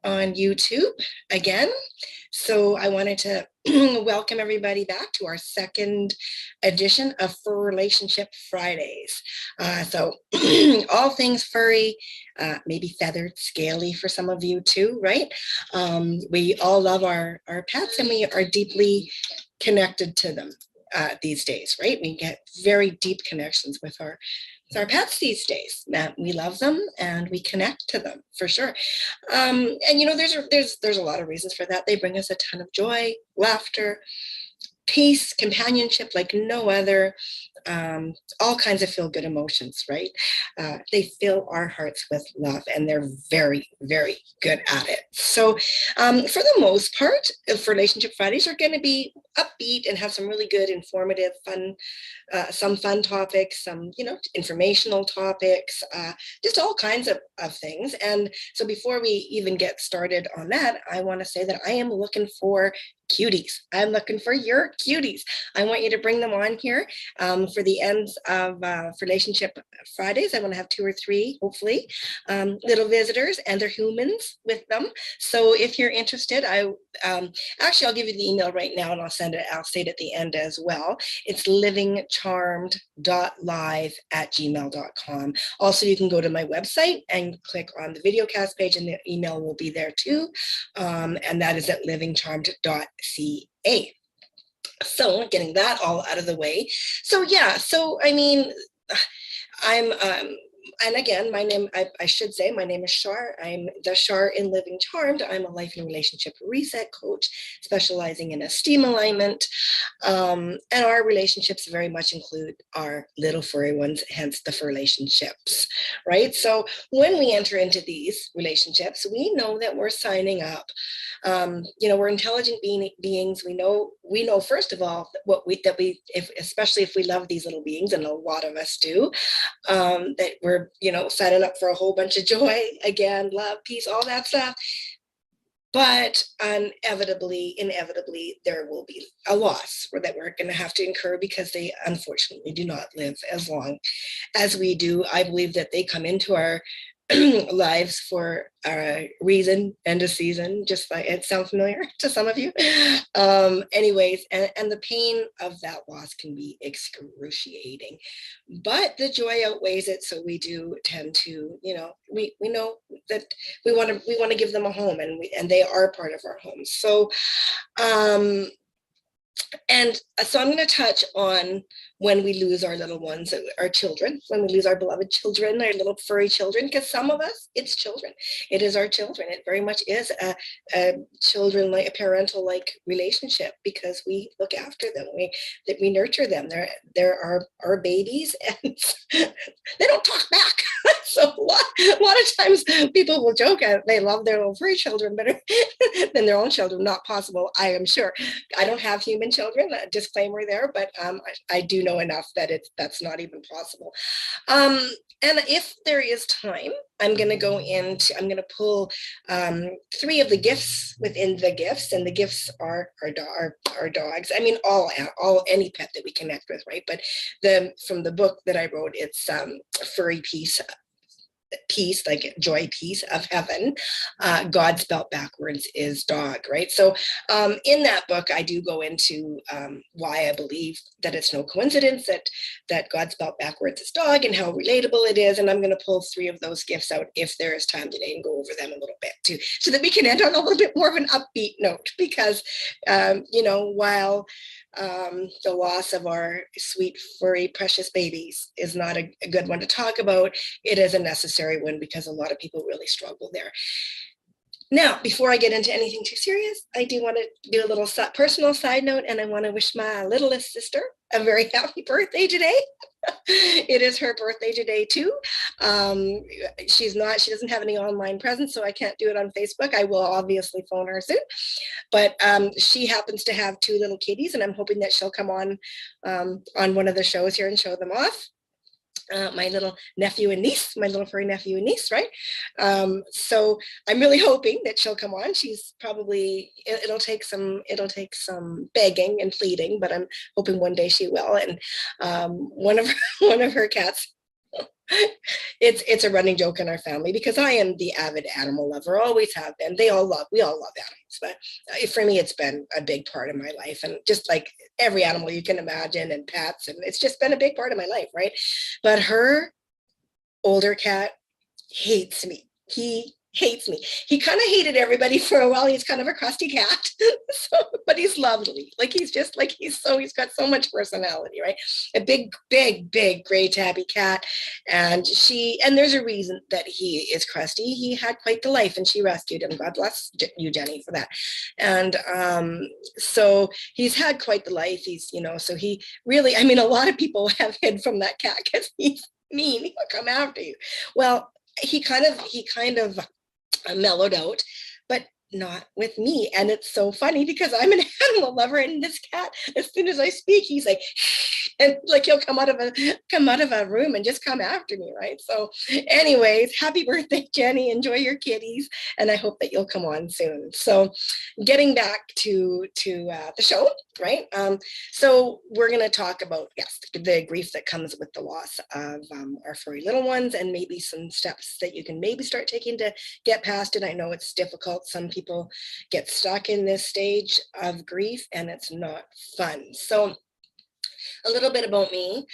on YouTube again. So I wanted to welcome everybody back to our second edition of Furlatonship Fridays. So all things furry, maybe feathered, scaly for some of you too, right? We all love our pets and we are deeply connected to them these days, right? We get very deep connections with our pets these days. We love them and we connect to them for sure. And you know, there's a lot of reasons for that. They bring us a ton of joy, laughter, peace, companionship like no other, all kinds of feel good emotions, right? They fill our hearts with love and they're very, very good at it. So for the most part, Furlatonship Fridays are going to be upbeat and have some really good, informative, fun, some fun topics, some, you know, informational topics, just all kinds of things. And so before we even get started on that, I want to say that I am looking for cuties. I'm looking for your cuties. I want you to bring them on here for the ends of Furlatonship Fridays. I want to have 2 or 3, hopefully, little visitors and their humans with them. So if you're interested, actually I'll give you the email right now and I'll say it at the end as well. It's livingcharmed.live@gmail.com. Also, you can go to my website and click on the videocast page and the email will be there too. And that is at livingcharmed.ca. So getting that all out of the way. So yeah, so I mean, I'm and again, my name, I should say, my name is Shar. I'm the Shar in Living Charmed. I'm a life and relationship reset coach specializing in esteem alignment. And our relationships very much include our little furry ones, hence the Furlationships, right? So when we enter into these relationships, we know that we're signing up. You know, we're intelligent beings. We know first of all especially if we love these little beings, and a lot of us do, that we're, you know, signing up for a whole bunch of joy, again, love, peace, all that stuff. But inevitably, there will be a loss that we're going to have to incur because they unfortunately do not live as long as we do. I believe that they come into our lives for a reason and a season, just like it sounds familiar to some of you. Anyways, and the pain of that loss can be excruciating, but the joy outweighs it. So we do tend to, you know, we know that we want to give them a home, and they are part of our homes. So and so I'm going to touch on when we lose our little ones, our children, when we lose our beloved children, our little furry children, because some of us, it's children. It is our children. It very much is a children, like a parental like relationship, because we look after them, we nurture them. They're our babies, and they don't talk back. So a lot of times people will joke they love their little furry children better than their own children. Not possible, I am sure. I don't have human children, a disclaimer there, but I do know enough that that's not even possible. And if there is time, I'm going to pull 3 of the gifts within the gifts, and the gifts are our dogs. I mean, any pet that we connect with, right? But from the book that I wrote, it's Furry Peace, like joy, peace of heaven. God spelled backwards is dog, right? So in that book, I do go into why I believe that it's no coincidence that God spelled backwards is dog, and how relatable it is. And I'm going to pull 3 of those gifts out if there is time today and go over them a little bit too, so that we can end on a little bit more of an upbeat note, because you know, while the loss of our sweet, furry, precious babies is not a good one to talk about, it is a necessary one, because a lot of people really struggle there. Now, before I get into anything too serious, I do want to do a little personal side note, and I want to wish my littlest sister a very happy birthday today. It is her birthday today too. She doesn't have any online presence, so I can't do it on Facebook. I will obviously phone her soon, but she happens to have 2 little kitties, and I'm hoping that she'll come on one of the shows here and show them off. My little nephew and niece, my little furry nephew and niece, right? So I'm really hoping that she'll come on. She's probably, it'll take some begging and pleading, but I'm hoping one day she will. And one of her cats It's a running joke in our family because I am the avid animal lover, always have been. We all love animals, but for me, it's been a big part of my life, and just like every animal you can imagine, and pets, and it's just been a big part of my life, right? But her older cat hates me. He hates me. He kind of hated everybody for a while. He's kind of a crusty cat, so, but he's lovely. Like he's just like he's got so much personality, right? A big gray tabby cat, and there's a reason that he is crusty. He had quite the life, and she rescued him. God bless you, Jenny, for that. And so he's had quite the life. He's so he really. I mean, a lot of people have hid from that cat because he's mean. He'll come after you. Well, he kind of mellowed out, but not with me. And it's so funny because I'm an animal lover, and this cat, as soon as I speak, he's like, and like he'll come out of a room and just come after me, right? So, anyways, happy birthday, Jenny. Enjoy your kitties, and I hope that you'll come on soon. So, getting back to the show, right? So we're going to talk about the grief that comes with the loss of our furry little ones, and maybe some steps that you can maybe start taking to get past it. I know it's difficult. Some people get stuck in this stage of grief, and it's not fun. So a little bit about me,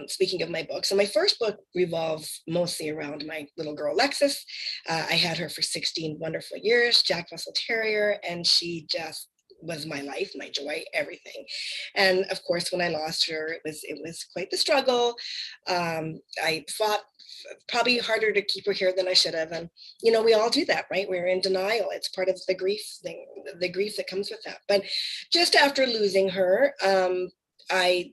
speaking of my book. So my first book revolves mostly around my little girl, Lexus. I had her for 16 wonderful years, Jack Russell Terrier, and she just was my life, my joy, everything. And of course, when I lost her, it was quite the struggle. I fought probably harder to keep her here than I should have. And, we all do that, right? We're in denial. It's part of the grief thing, the grief that comes with that. But just after losing her, I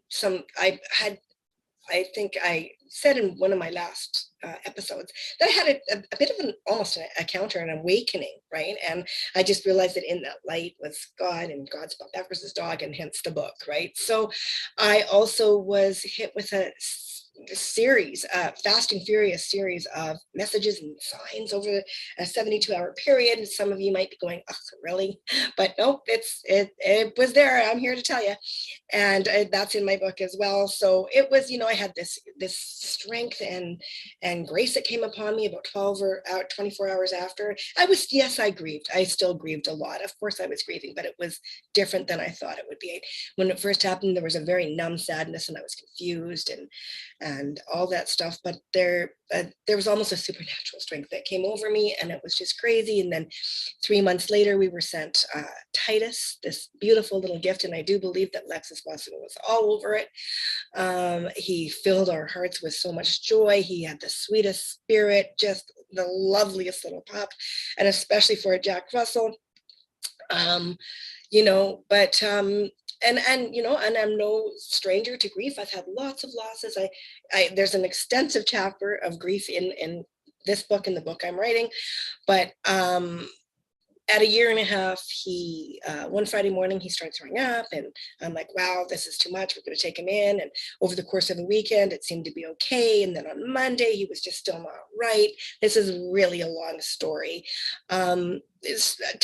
think I said in one of my last episodes that I had a bit of almost a counter, an awakening, right? And I just realized that in that light was God, and God's Bat versus Dog, and hence the book, right? So I also was hit with a series, fast and furious series of messages and signs over a 72-hour period. Some of you might be going, oh, really? But nope, it was there. I'm here to tell you. And that's in my book as well. So it was, I had this strength and grace that came upon me about 24 hours after. I grieved. I still grieved a lot. Of course I was grieving, but it was different than I thought it would be. When it first happened, there was a very numb sadness, and I was confused and all that stuff. But there was almost a supernatural strength that came over me, and it was just crazy. And then 3 months later, we were sent Titus, this beautiful little gift, and I do believe that Lexus was all over it. He filled our hearts with so much joy. He had the sweetest spirit, just the loveliest little pup, and especially for a Jack Russell. And I'm no stranger to grief. I've had lots of losses. There's an extensive chapter of grief in this book, in the book I'm writing. But at 1.5 years, he one Friday morning, he started throwing up, and I'm like, wow, this is too much. We're going to take him in. And over the course of the weekend, it seemed to be okay. And then on Monday, he was just still not right. This is really a long story. To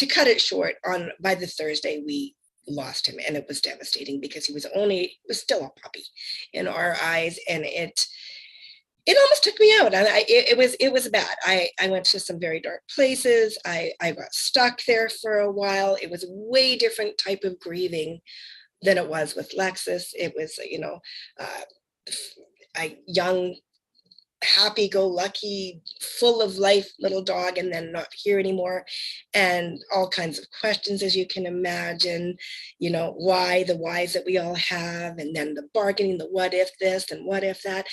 cut it short, by the Thursday, we lost him, and it was devastating because he was still a puppy in our eyes, and it almost took me out. And it was bad. I went to some very dark places. I got stuck there for a while. It was a way different type of grieving than it was with Lexus. It was a young, happy-go-lucky, full of life little dog, and then not here anymore, and all kinds of questions, as you can imagine. Why, the whys that we all have, and then the bargaining, the what if this and what if that,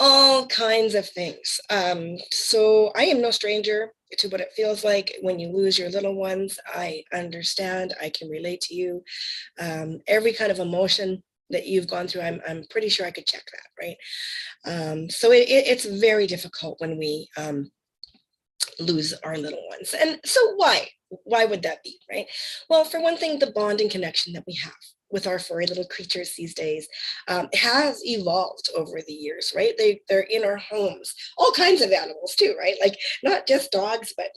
all kinds of things. So I am no stranger to what it feels like when you lose your little ones. I understand. I can relate to you. Every kind of emotion that you've gone through, I'm pretty sure I could check that, right? So it's very difficult when we lose our little ones. And so why would that be, right? Well, for one thing, the bonding connection that we have with our furry little creatures these days has evolved over the years, right? They're in our homes, all kinds of animals too, right? Like not just dogs, but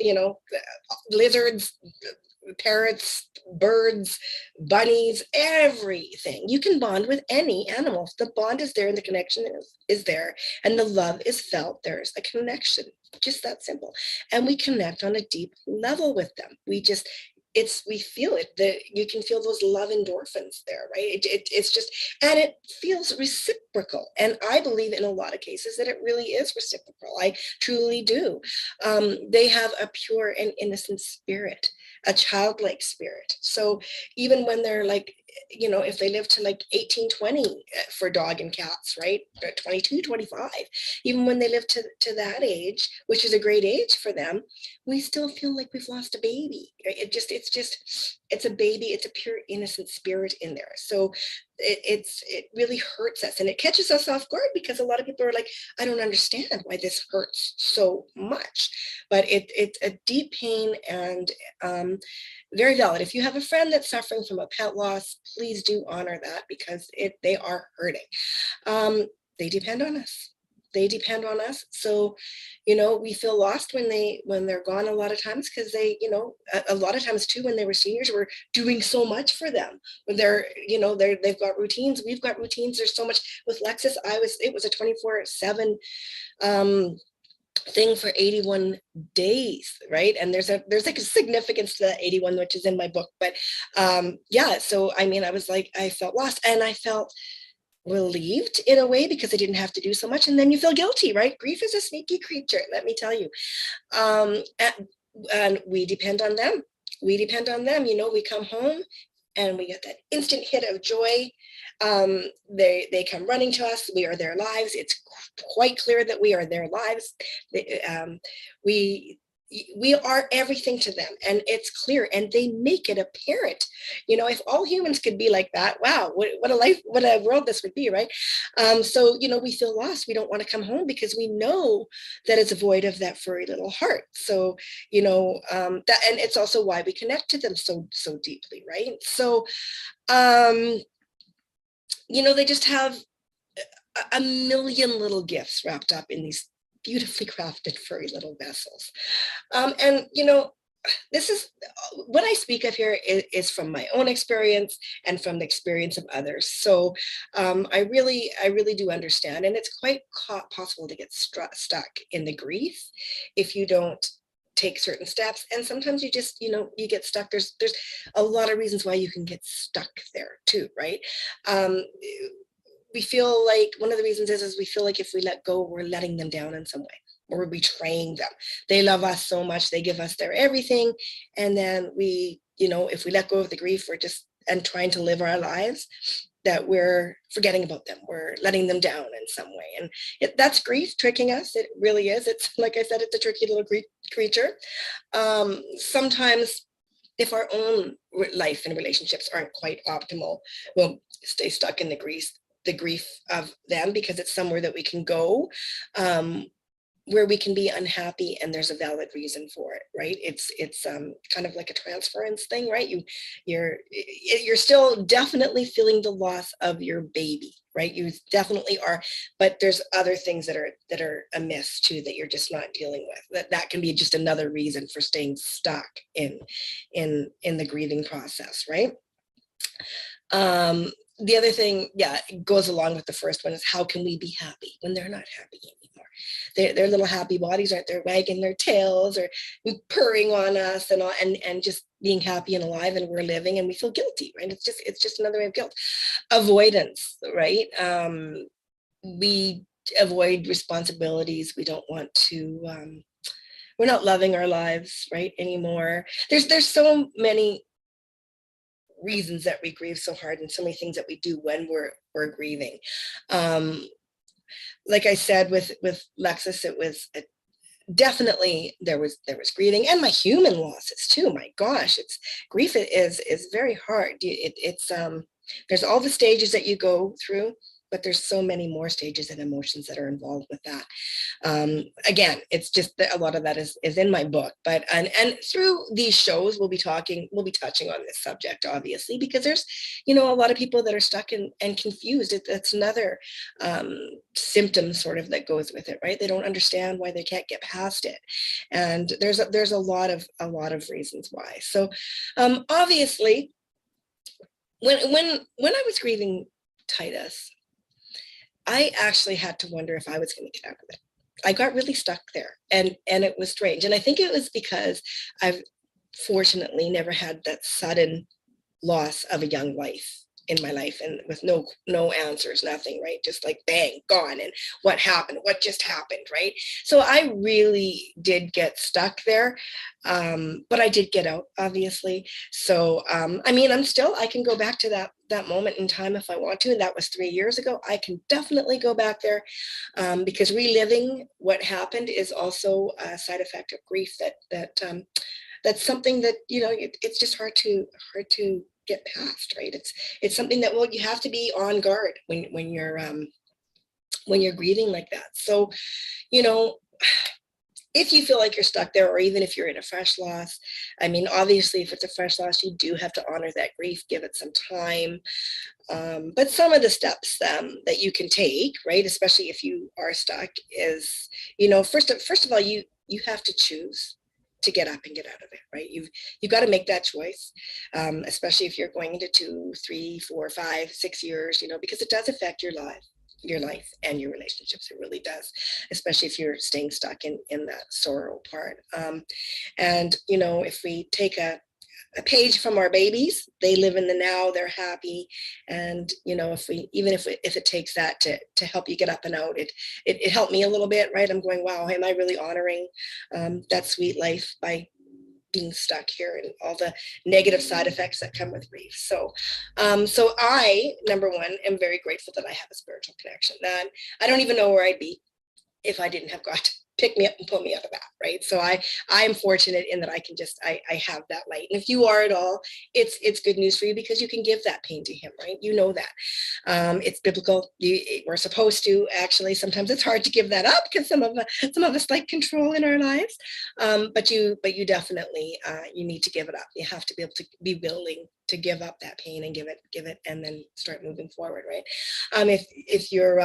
lizards, parrots, birds, bunnies, everything. You can bond with any animal. The bond is there and the connection is there and the love is felt. There's a connection, just that simple. And we connect on a deep level with them. We feel it, that you can feel those love endorphins there, right? It's just, and it feels reciprocal. And I believe in a lot of cases that it really is reciprocal. I truly do. They have a pure and innocent spirit, a childlike spirit. So even when they're like, if they live to like 18, 20 for dog and cats, right? 22, 25, even when they live to that age, which is a great age for them, we still feel like we've lost a baby. It's a baby. It's a pure innocent spirit in there. So it really hurts us and it catches us off guard because a lot of people are like, I don't understand why this hurts so much, but it's a deep pain and very valid. If you have a friend that's suffering from a pet loss, please do honor that because they are hurting. They depend on us. They depend on us. So, we feel lost when they're gone a lot of times because they, a lot of times too, when they were seniors, we're doing so much for them. When they've got routines, we've got routines. There's so much with Lexus. It was a 24/7 thing for 81 days, right? And there's like a significance to that 81, which is in my book. But yeah, so I mean, I felt lost and I felt relieved in a way because I didn't have to do so much. And then you feel guilty, right? Grief is a sneaky creature, let me tell you. And we depend on them. We come home and we get that instant hit of joy. They come running to us. We are their lives. It's quite clear that we are their lives. We are everything to them, and it's clear, and they make it apparent. If all humans could be like that, wow, what a life, what a world this would be, right? So we feel lost. We don't want to come home because we know that it's void of that furry little heart. So that, and it's also why we connect to them so deeply, right? So they just have a million little gifts wrapped up in these beautifully crafted furry little vessels. And this is what I speak of here is from my own experience and from the experience of others. So I really do understand, and it's quite possible to get stuck in the grief if you don't take certain steps. And sometimes you just you get stuck. There's a lot of reasons why you can get stuck there too, right? We feel like one of the reasons is we feel like if we let go, we're letting them down in some way, or we're betraying them. They love us so much, they give us their everything, and then we, if we let go of the grief, we're just and trying to live our lives, that we're forgetting about them, we're letting them down in some way. And that's grief tricking us. It really is. It's like I said, it's a tricky little creature. Sometimes if our own life and relationships aren't quite optimal, we'll stay stuck in the grief of them because it's somewhere that we can go where we can be unhappy and there's a valid reason for it, right? It's kind of like a transference thing, right? You're still definitely feeling the loss of your baby, right? You definitely are, but there's other things that are amiss too that you're just not dealing with. That can be just another reason for staying stuck in the grieving process, right? The other thing, it goes along with the first one, is how can we be happy when they're not happy anymore? Their little happy bodies aren't there wagging their tails or purring on us and all, and just being happy and alive, and we're living and we feel guilty, right? It's just another way of guilt. Avoidance, right? We avoid responsibilities. We don't want to, we're not loving our lives, right, anymore. There's so many reasons that we grieve so hard, and so many things that we do when we're grieving. Like I said with Lexus, it was definitely there was grieving, and my human losses too. My gosh, grief is very hard. It's there's all the stages that you go through. but there's so many more stages and emotions that are involved with that. Again, it's just that a lot of that is in my book, but and through these shows we'll be touching on this subject, obviously, because there's, you know, a lot of people that are stuck and confused. It's another symptom sort of that goes with it, right? They don't understand why they can't get past it, and there's a lot of reasons why. So obviously, when I was grieving Titus, I actually had to wonder if I was going to get out of it. I got really stuck there, and it was strange. And I think it was because I've fortunately never had that sudden loss of a young life in my life, and with no answers, nothing, right? Just like bang, gone. And what happened? What just happened, right? So I really did get stuck there, but I did get out, obviously. So I mean, I can go back to that moment in time if I want to, and that was 3 years ago. I can definitely go back there, because reliving what happened is also a side effect of grief. That's something that, you know, it's just hard to get past, right? It's something that, well, you have to be on guard when you're grieving like that. So, you know, if you feel like you're stuck there, or even if you're in a fresh loss, I mean, obviously, if it's a fresh loss, you do have to honor that grief, give it some time. But some of the steps that you can take, right, especially if you are stuck, is, you know, first of all, you have to choose to get up and get out of it, right? You've got to make that choice, especially if you're going into 2, 3, 4, 5, 6 years, you know, because it does affect your life and your relationships. It really does, especially if you're staying stuck in that sorrow part. And, you know, if we take a page from our babies, they live in the now, they're happy. And, you know, if it takes that to help you get up and out, it helped me a little bit, right? I'm going, wow, am I really honoring that sweet life by being stuck here and all the negative side effects that come with grief? So I, number one, am very grateful that I have a spiritual connection. And I don't even know where I'd be if I didn't have God to pick me up and pull me out of that, right? So I'm fortunate in that I have that light. And if you are at all, it's good news for you, because you can give that pain to Him, right? You know that. It's biblical. We're supposed to. Actually, sometimes it's hard to give that up, because some of us like control in our lives. But you definitely you need to give it up. You have to be able to be willing to give up that pain and give it, and then start moving forward, right? If you're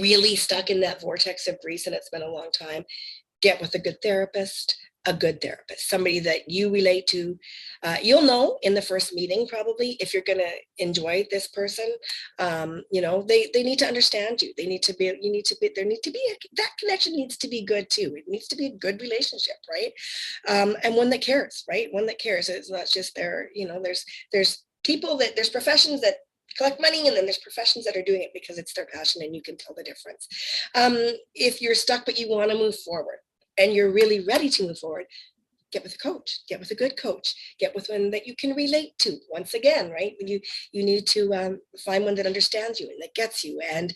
really stuck in that vortex of grief and it's been a long time, get with a good therapist, somebody that you relate to. You'll know in the first meeting, probably, if you're going to enjoy this person. You know, they need to understand you. That connection needs to be good too. It needs to be a good relationship, right? And one that cares, right? One that cares. It's not just there, you know, there's professions that collect money, and then there's professions that are doing it because it's their passion, and you can tell the difference. If you're stuck but you want to move forward and you're really ready to move forward, get with a coach, get with a good coach, get with one that you can relate to. Once again, right? You need to find one that understands you and that gets you, and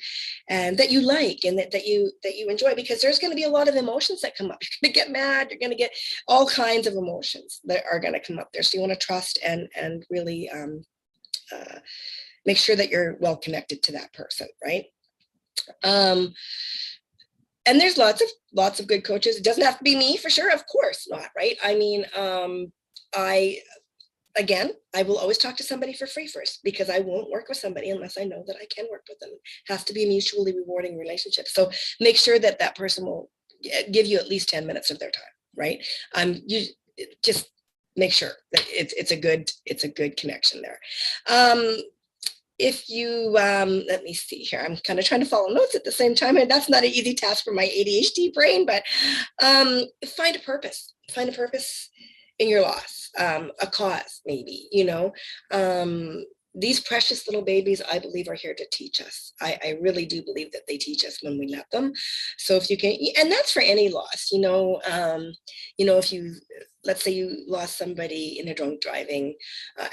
that you like, and that you enjoy, because there's going to be a lot of emotions that come up. You're going to get mad, you're going to get all kinds of emotions that are going to come up there. So you want to trust and really make sure that you're well connected to that person, right? And there's lots of good coaches. It doesn't have to be me, for sure. Of course not, right? I mean, I will always talk to somebody for free first, because I won't work with somebody unless I know that I can work with them. It has to be a mutually rewarding relationship. So make sure that person will give you at least 10 minutes of their time, right? You just make sure that it's a good connection there. If you, let me see here, I'm kind of trying to follow notes at the same time, and that's not an easy task for my ADHD brain, but find a purpose in your loss, a cause, maybe, you know. These precious little babies, I believe, are here to teach us. I really do believe that they teach us when we let them. So if you can, and that's for any loss, you know, if you, let's say you lost somebody in a drunk driving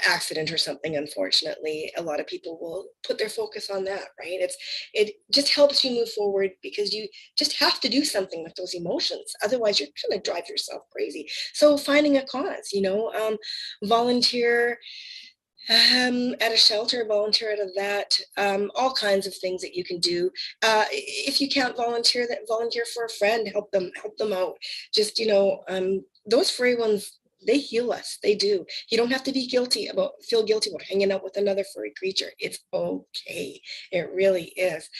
accident or something, unfortunately, a lot of people will put their focus on that, right? It just helps you move forward, because you just have to do something with those emotions. Otherwise, you're going to drive yourself crazy. So finding a cause, you know, volunteer, At a shelter, volunteer out of that. All kinds of things that you can do. If you can't volunteer, that volunteer for a friend, help them out. Just, those furry ones, they heal us. They do. You don't have to feel guilty about hanging out with another furry creature. It's okay. It really is.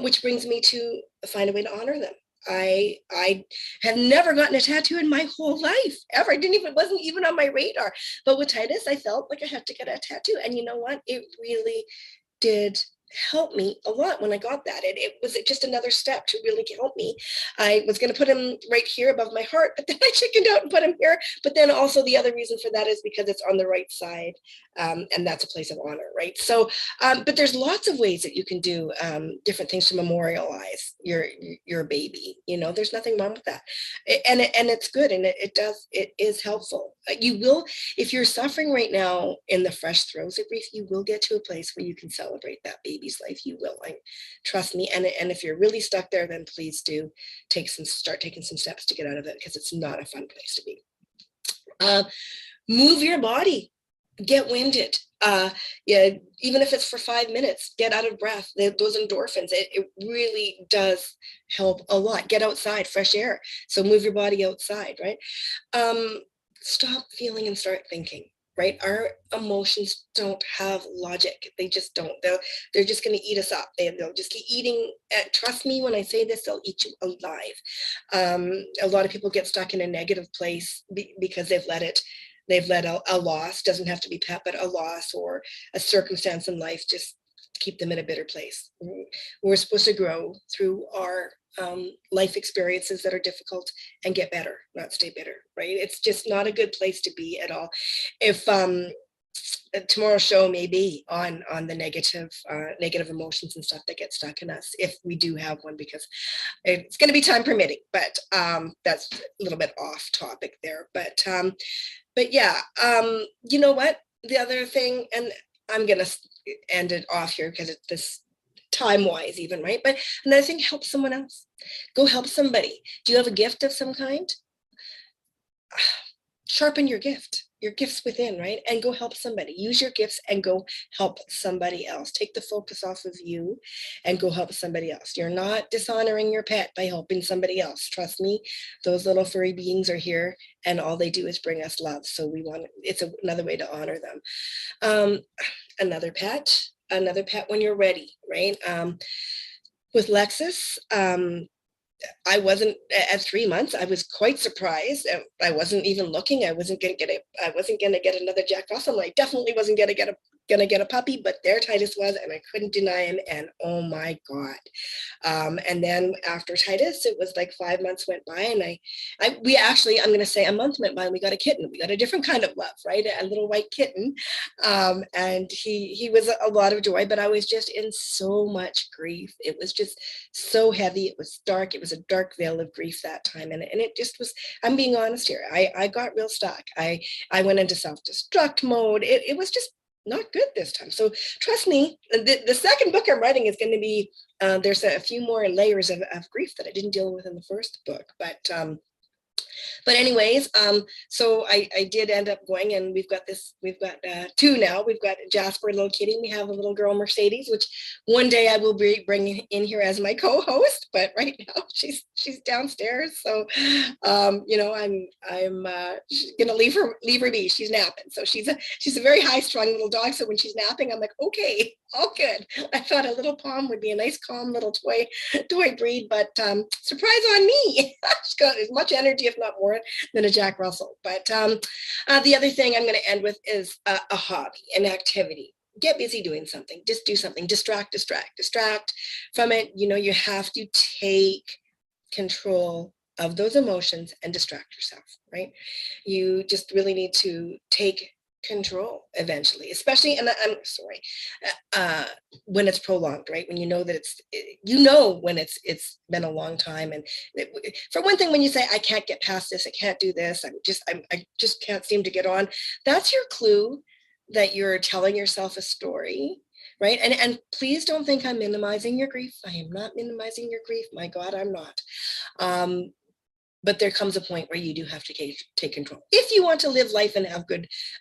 Which brings me to find a way to honor them. I have never gotten a tattoo in my whole life ever. It wasn't even on my radar. But with Titus, I felt like I had to get a tattoo. And you know what? It really did help me a lot when I got that. It was just another step to really help me. I was going to put him right here above my heart, but then I chickened out and put him here. But then also the other reason for that is because it's on the right side, and that's a place of honor, right? So, but there's lots of ways that you can do different things to memorialize your baby. There's nothing wrong with that, and it's good, and it is helpful. You will, if you're suffering right now in the fresh throes of grief, you will get to a place where you can celebrate that baby's life. You will, trust me. And if you're really stuck there, then please do start taking some steps to get out of it, because it's not a fun place to be. Move your body, get winded. Yeah, even if it's for 5 minutes, get out of breath. Those endorphins, it really does help a lot. Get outside, fresh air. So move your body outside, right? Stop feeling and start thinking, right? Our emotions don't have logic. They just don't. They're just going to eat us up. They'll just keep eating. Trust me when I say this, they'll eat you alive. A lot of people get stuck in a negative place because they've let a loss, doesn't have to be pet, but a loss or a circumstance in life just keep them in a bitter place. We're supposed to grow through our life experiences that are difficult and get better, not stay bitter, right? It's just not a good place to be at all. If tomorrow's show may be on the negative emotions and stuff that get stuck in us, if we do have one, because it's going to be time permitting, but that's a little bit off topic there. But yeah, you know what? The other thing, and I'm going to end it off here because it's this time-wise even, right? But another thing, help someone else. Go help somebody. Do you have a gift of some kind? Sharpen your gift's within, right? And go help somebody. Use your gifts and go help somebody else. Take the focus off of you and go help somebody else. You're not dishonoring your pet by helping somebody else. Trust me, those little furry beings are here and all they do is bring us love. So it's another way to honor them. Another pet when you're ready, right? With Lexus, I wasn't at 3 months. I was quite surprised. I wasn't even looking. I wasn't going to get another Jack Russell. I definitely wasn't going to get a puppy, but there Titus was, and I couldn't deny him. And oh my God. And then after Titus, it was like 5 months went by, and I'm going to say a month went by, and we got a kitten. We got a different kind of love, right? A little white kitten. And he was a lot of joy, but I was just in so much grief. It was just so heavy. It was dark. It was a dark veil of grief that time. And it just was, I'm being honest here. I got real stuck. I went into self-destruct mode. It was just not good this time. So trust me, the second book I'm writing is going to be, there's a few more layers of grief that I didn't deal with in the first book. But anyways, so I did end up going, and we've got two now. We've got Jasper, a little kitty. We have a little girl, Mercedes, which one day I will be bringing in here as my co-host. But right now she's downstairs. So, I'm gonna leave her be. She's napping. So she's a very high-strung little dog. So when she's napping, I'm like, okay, all good. I thought a little Pom would be a nice, calm little toy breed, but surprise on me. She's got as much energy, if not more, than a Jack Russell. But the other thing I'm going to end with is a hobby, an activity. Get busy doing something. Just do something. Distract from it. You have to take control of those emotions and distract yourself, right? You just really need to take control eventually, especially, and I'm sorry, when it's prolonged, right? When you know that when it's been a long time. And for one thing, when you say, I can't get past this, I can't do this, I just can't seem to get on, that's your clue that you're telling yourself a story, right? And please don't think I'm minimizing your grief. I am not minimizing your grief. My God, I'm not. but there comes a point where you do have to take control. If you want to live life and have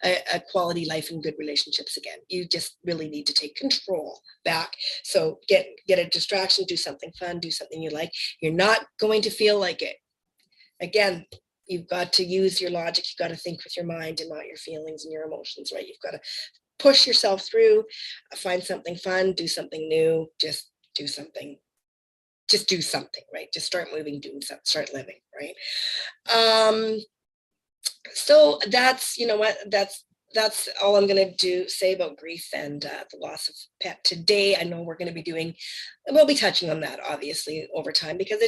a quality life and good relationships again, you just really need to take control back. So get a distraction, do something fun, do something you like. You're not going to feel like it. Again, you've got to use your logic. You've got to think with your mind and not your feelings and your emotions, right? You've got to push yourself through, find something fun, do something new, just do something. Just do something, right? Just start moving, doing something, start living, right? So that's, you know what, that's all I'm going to say about grief and the loss of pet today. I know we're going to be we'll be touching on that obviously over time, because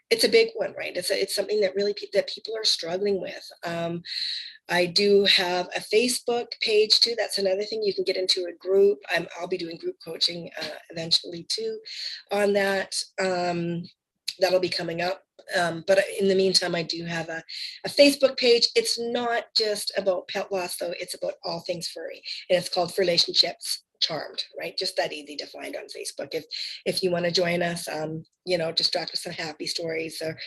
it's a big one, right? It's something that really that people are struggling with. I do have a Facebook page too. That's another thing. You can get into a group. I'll be doing group coaching eventually too on that. That'll be coming up. But in the meantime, I do have a Facebook page. It's not just about pet loss, though. It's about all things furry. And it's called Furlationships Charmed, right? Just that easy to find on Facebook. If you want to join us, you know, distract with some happy stories, or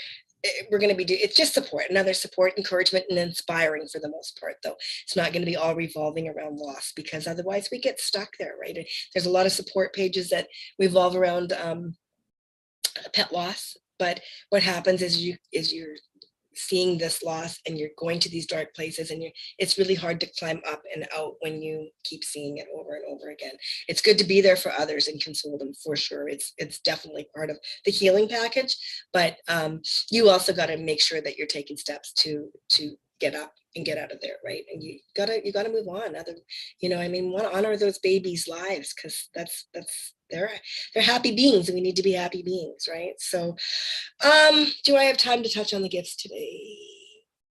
we're going to be it's just another support, encouragement, and inspiring for the most part, though. It's not going to be all revolving around loss, because otherwise we get stuck there, right? There's a lot of support pages that revolve around pet loss, but what happens is you're seeing this loss and you're going to these dark places, and it's really hard to climb up and out when you keep seeing it over and over again. It's good to be there for others and console them, for sure. It's definitely part of the healing package, but you also got to make sure that you're taking steps to get up and get out of there, right? And you gotta move on. You know, I mean, want to honor those babies' lives, because they're happy beings, and we need to be happy beings, right? So do I have time to touch on the gifts today?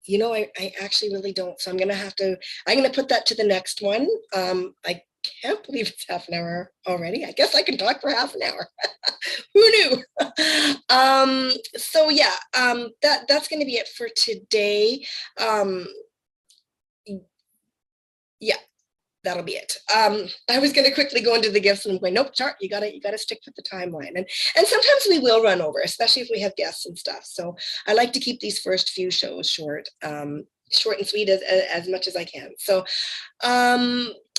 You know, I actually really don't. So I'm going to put that to the next one. I can't believe it's half an hour already. I guess I can talk for half an hour. Who knew? So yeah, that's going to be it for today. Yeah, that'll be it. I was going to quickly go into the gifts, and I'm going, nope, chart. You gotta stick with the timeline. And sometimes we will run over, especially if we have guests and stuff. So I like to keep these first few shows short and sweet as much as I can. So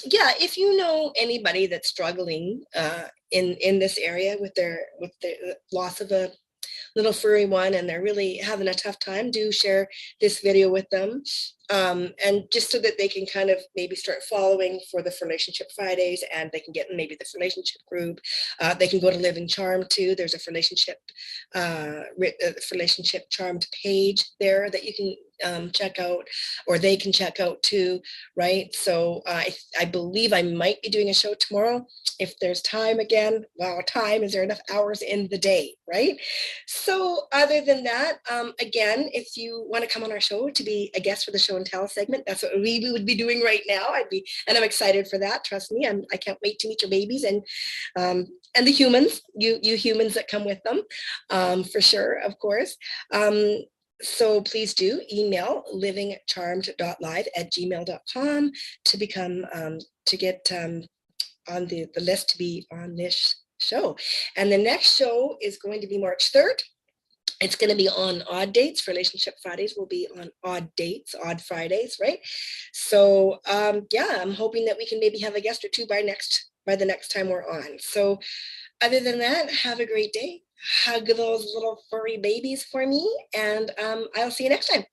yeah, if you know anybody that's struggling in this area with the loss of a little furry one, and they're really having a tough time, do share this video with them. And just so that they can kind of maybe start following for the Furlatonship Fridays, and they can get in maybe the Furlatonship group. They can go to Living Charm too. There's a Furlatonship Charmed page there that you can check out, or they can check out too, right? So I believe I might be doing a show tomorrow if there's time again. Wow, time, is there enough hours in the day, right? So other than that, again, if you want to come on our show to be a guest for the show and tell segment, that's what we would be doing right now. And I'm excited for that. Trust me, I can't wait to meet your babies and the humans, you humans that come with them, for sure, of course. So please do email livingcharmed.live@gmail.com to become to get on the list to be on this show. And the next show is going to be March 3rd. It's going to be on odd dates. Furlatonship Fridays will be on odd dates, odd Fridays, right? So yeah, I'm hoping that we can maybe have a guest or two by the next time we're on. So other than that, have a great day. Hug those little furry babies for me, and I'll see you next time.